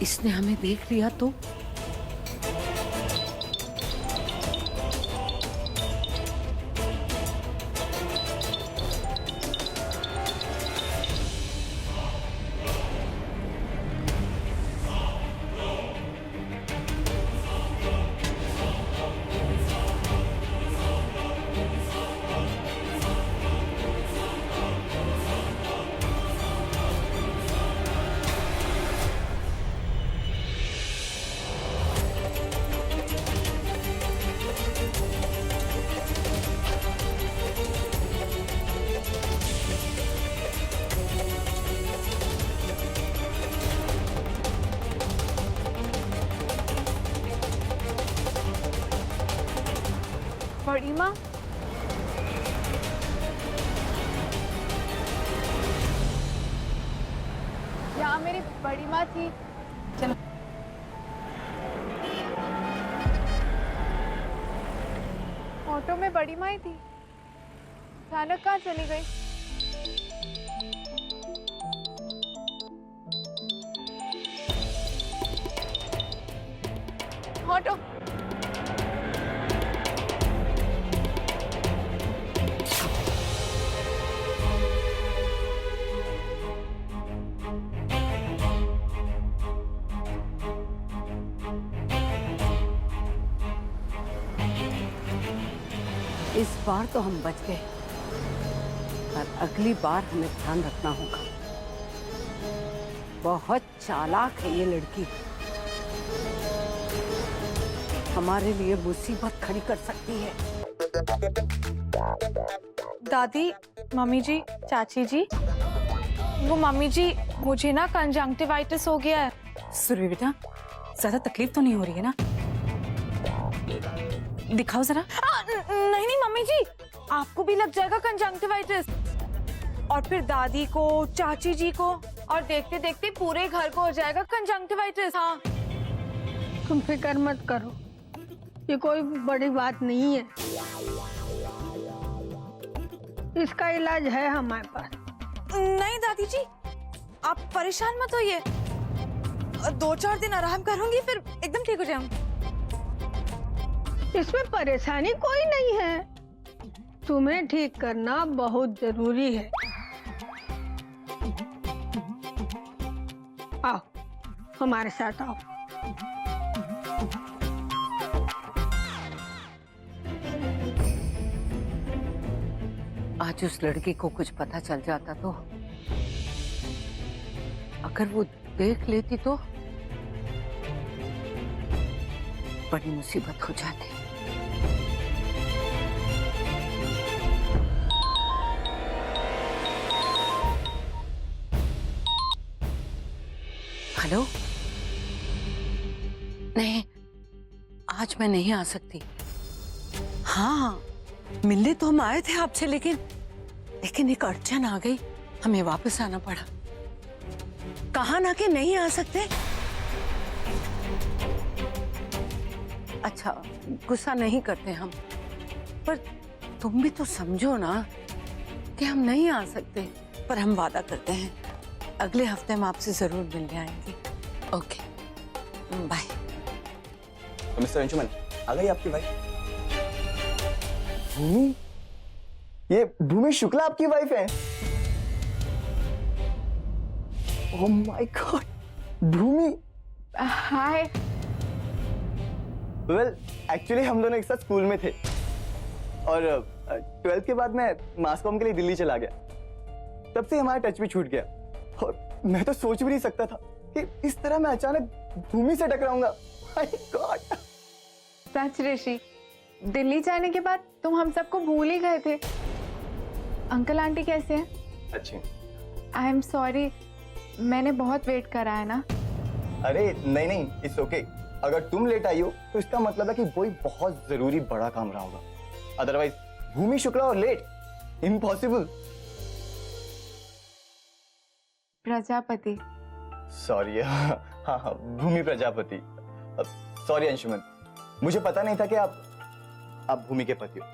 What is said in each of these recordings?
इसने हमें देख लिया तो? बड़ी माँ, यहाँ मेरी बड़ी माँ थी। चलो। ऑटो में बड़ी माँ ही थी, अचानक कहाँ चली गई? ऑटो। इस बार तो हम बच गए, पर अगली बार हमें ध्यान रखना होगा। बहुत चालाक है ये लड़की, हमारे लिए मुसीबत खड़ी कर सकती है। दादी, मम्मी जी, चाची जी, वो मम्मी जी, मुझे ना कंजंक्टिवाइटिस हो गया है। सुरभि बेटा, ज्यादा तकलीफ तो नहीं हो रही है ना? दिखाओ जरा। नहीं नहीं मम्मी जी, आपको भी लग जाएगा कंजंक्टिवाइटिस, और फिर दादी को, चाची जी को, और देखते देखते पूरे घर को हो जाएगा कंजंक्टिवाइटिस। हाँ, तुम फिक्र मत करो, ये कोई बड़ी बात नहीं है, इसका इलाज है हमारे पास। नहीं दादी जी, आप परेशान मत होइए, 2-4 दिन आराम करूंगी फिर एकदम ठीक हो जाऊंगी। इसमें परेशानी कोई नहीं है, तुम्हें ठीक करना बहुत जरूरी है। आओ हमारे साथ आओ। आज उस लड़की को कुछ पता चल जाता तो, अगर वो देख लेती तो बड़ी मुसीबत हो जाती। हेलो? नहीं, आज मैं नहीं आ सकती। हाँ, मिलने तो हम आए थे आपसे, लेकिन एक अड़चन आ गई, हमें वापस आना पड़ा। कहा ना कि नहीं आ सकते। अच्छा, गुस्सा नहीं करते हम, पर तुम भी तो समझो ना कि हम नहीं आ सकते। पर हम वादा करते हैं, अगले हफ्ते हम आपसे जरूर मिलने आएंगे। Okay, bye. तो मिस्टर अंशुमन, आ गई आपकी वाइफ? भूमि? ये भूमि शुक्ला आपकी वाइफ है? Oh my God, Bhumi. Hi. Well, actually हम दोनों एक साथ स्कूल में थे, और 12th के बाद मैं मास कॉम के लिए दिल्ली चला गया। तब से हमारा टच भी छूट गया, और मैं तो सोच भी नहीं सकता था कि इस तरह मैं अचानक भूमि से टकराऊंगा। My god. सच ऋषि, दिल्ली जाने के बाद तुम हम सबको भूल ही गए थे। अंकल आंटी कैसे हैं? अच्छे। आई एम सॉरी, मैंने बहुत वेट करा है ना। अरे नहीं नहीं, इट्स ओके। अगर तुम लेट आई हो तो इसका मतलब है कि कोई बहुत जरूरी बड़ा काम रहा होगा, अदरवाइज भूमि शुक्ला और लेट, इम्पॉसिबल। प्रजापति। सॉरी। हाँ हाँ, भूमि प्रजापति। सॉरी अंशुमन, मुझे पता नहीं था कि आप भूमि के पति हो,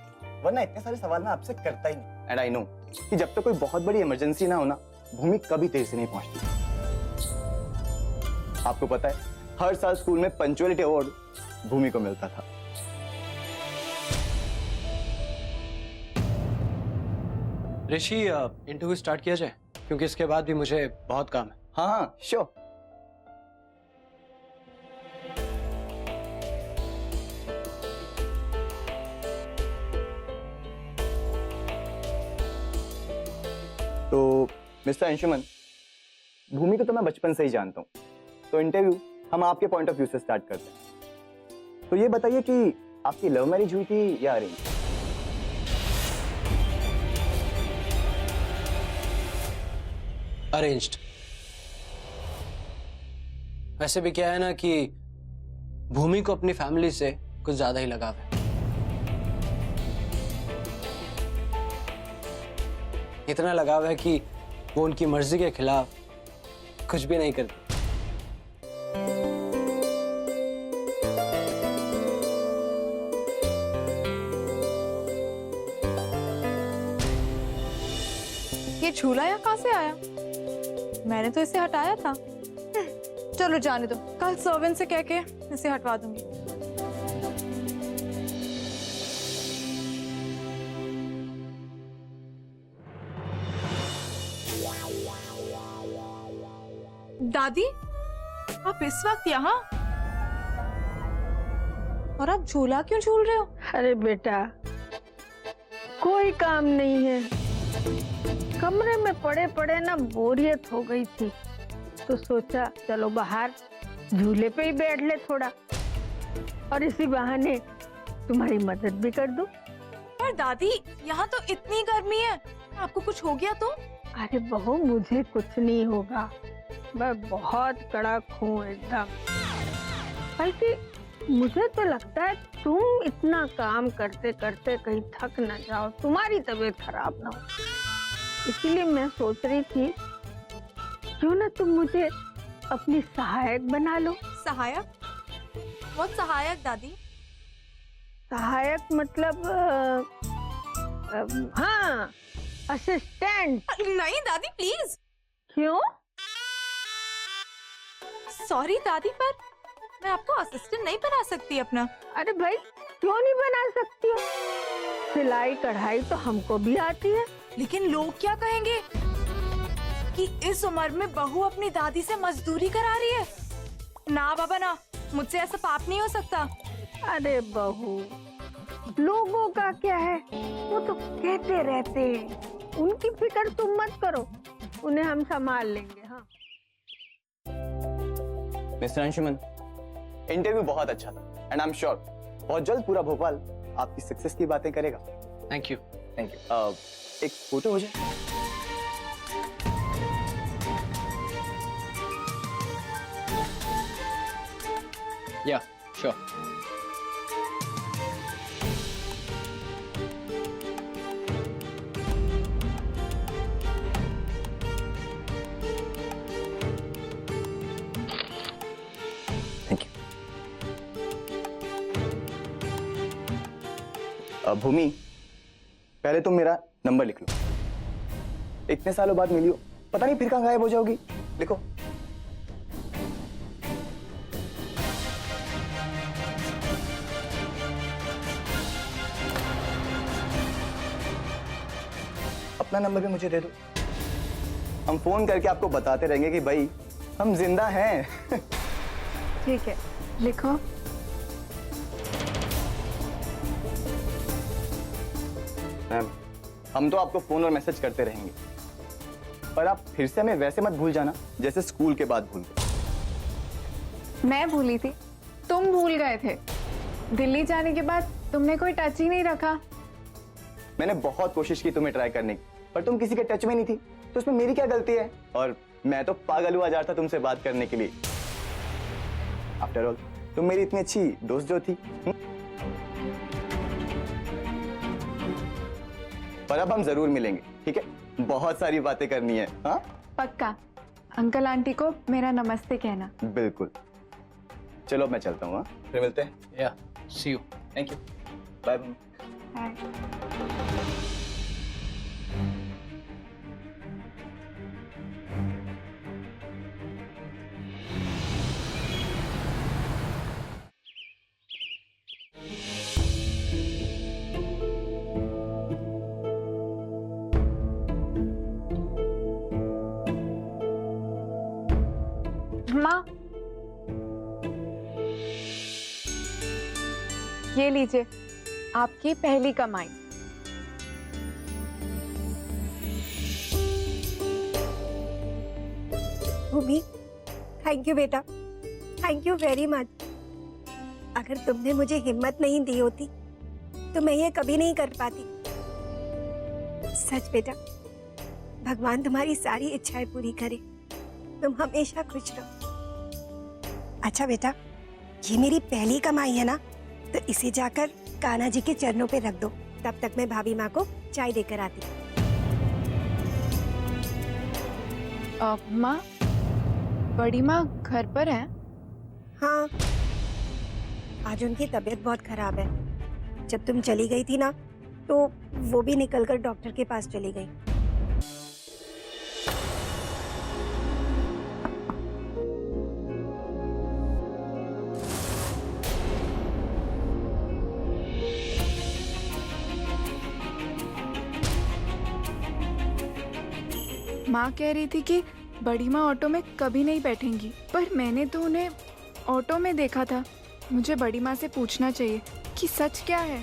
वरना इतने सारे सवाल मैं आपसे करता ही नहीं। एंड आई नो कि जब तक कोई बहुत बड़ी इमरजेंसी ना हो ना, भूमि कभी देर से नहीं पहुंचती। आपको पता है हर साल स्कूल में पंक्चुअलिटी अवार्ड भूमि को मिलता था। ऋषि, इंटरव्यू स्टार्ट किया जाए क्योंकि इसके बाद भी मुझे बहुत काम है। हाँ हाँ श्योर। तो मिस्टर अंशुमन, भूमि को तो मैं बचपन से ही जानता हूँ, तो इंटरव्यू हम आपके पॉइंट ऑफ व्यू से स्टार्ट करते हैं। तो ये बताइए कि आपकी लव मैरिज हुई थी या अरेंज? अरेंज्ड। वैसे भी क्या है ना कि भूमि को अपनी फैमिली से कुछ ज्यादा ही लगाव है। इतना लगाव है कि वो उनकी मर्जी के खिलाफ कुछ भी नहीं करती। ये झूला यहाँ कहाँ से आया? मैंने तो इसे हटाया था। चलो जाने दो, कल सर्वेंट से कह के इसे हटवा दूंगी। दादी, आप इस वक्त यहाँ? और आप झूला क्यों झूल रहे हो? अरे बेटा, कोई काम नहीं है, कमरे में पड़े पड़े ना बोरियत हो गई थी, तो सोचा चलो बाहर झूले पे ही बैठ ले थोड़ा, और इसी बहाने तुम्हारी मदद भी कर दूं। पर दादी, यहाँ तो इतनी गर्मी है, आपको कुछ हो गया तो? अरे बहू, मुझे कुछ नहीं होगा, मैं बहुत कड़क हूँ एकदम। बल्कि मुझे तो लगता है तुम इतना काम करते करते कहीं थक न जाओ, तुम्हारी तबीयत खराब ना हो, इसीलिए मैं सोच रही थी क्यों ना तुम मुझे अपनी सहायक बना लो। सहायक? बहुत सहायक दादी? सहायक मतलब हाँ, असिस्टेंट। नहीं दादी, प्लीज। क्यों? सॉरी दादी, पर मैं आपको असिस्टेंट नहीं बना सकती अपना। अरे भाई, क्यों नहीं बना सकती हो? सिलाई कढ़ाई तो हमको भी आती है। लेकिन लोग क्या कहेंगे कि इस उम्र में बहू अपनी दादी से मजदूरी करा रही है। ना बाबा ना, मुझसे ऐसा पाप नहीं हो सकता। अरे बहू, लोगों का क्या है, वो तो कहते रहते हैं, उनकी फिक्र तुम मत करो, उन्हें हम संभाल लेंगे। हाँ मिस्टर अंशुमन, इंटरव्यू बहुत अच्छा था एंड आई एम श्योर बहुत जल्द पूरा भोपाल आपकी सक्सेस की बातें करेगा। Thank you. Thank you. एक फोटो हो जाए? या श्योर। Thank you. भूमि, पहले तुम मेरा नंबर लिख लो, इतने सालों बाद मिली हो, पता नहीं फिर कहाँ गायब हो जाओगी। लिखो। अपना नंबर भी मुझे दे दो, हम फोन करके आपको बताते रहेंगे कि भाई हम जिंदा हैं। ठीक है, लिखो। मैम, हम तो आपको फोन और मैसेज करते रहेंगे, पर आप फिर से हमें वैसे मत भूल जाना जैसे स्कूल के बाद भूल गए। मैं भूली थी, तुम भूल गए थे। दिल्ली जाने के बाद तुमने कोई टच ही नहीं रखा। मैंने बहुत कोशिश की तुम्हें ट्राई करने की, पर तुम किसी के टच में नहीं थी, तो उसमें मेरी क्या गलती है? और मैं तो पागल हुआ जा रहा था तुमसे बात करने के लिए। आफ्टर ऑल तुम मेरी इतनी अच्छी दोस्त जो थी। पर अब हम जरूर मिलेंगे, ठीक है? बहुत सारी बातें करनी है। हाँ पक्का। अंकल आंटी को मेरा नमस्ते कहना। बिल्कुल। चलो मैं चलता हूँ, हाँ? फिर मिलते हैं। या see you. Thank you. Bye. Bye. माँ, ये लीजिए आपकी पहली कमाई। भूमि, थैंक यू बेटा, थैंक यू वेरी मच। अगर तुमने मुझे हिम्मत नहीं दी होती तो मैं ये कभी नहीं कर पाती। सच बेटा, भगवान तुम्हारी सारी इच्छाएं पूरी करे, तुम हमेशा खुश रहो। अच्छा बेटा, ये मेरी पहली कमाई है ना, तो इसे जाकर कान्हा जी के चरणों पे रख दो। तब तक मैं भाभी माँ को चाय देकर आती। माँ, बड़ी माँ घर पर है? हाँ, आज उनकी तबीयत बहुत खराब है। जब तुम चली गई थी ना, तो वो भी निकलकर डॉक्टर के पास चली गई। माँ कह रही थी कि बड़ी माँ ऑटो में कभी नहीं बैठेंगी, पर मैंने तो उन्हें ऑटो में देखा था। मुझे बड़ी माँ से पूछना चाहिए कि सच क्या है।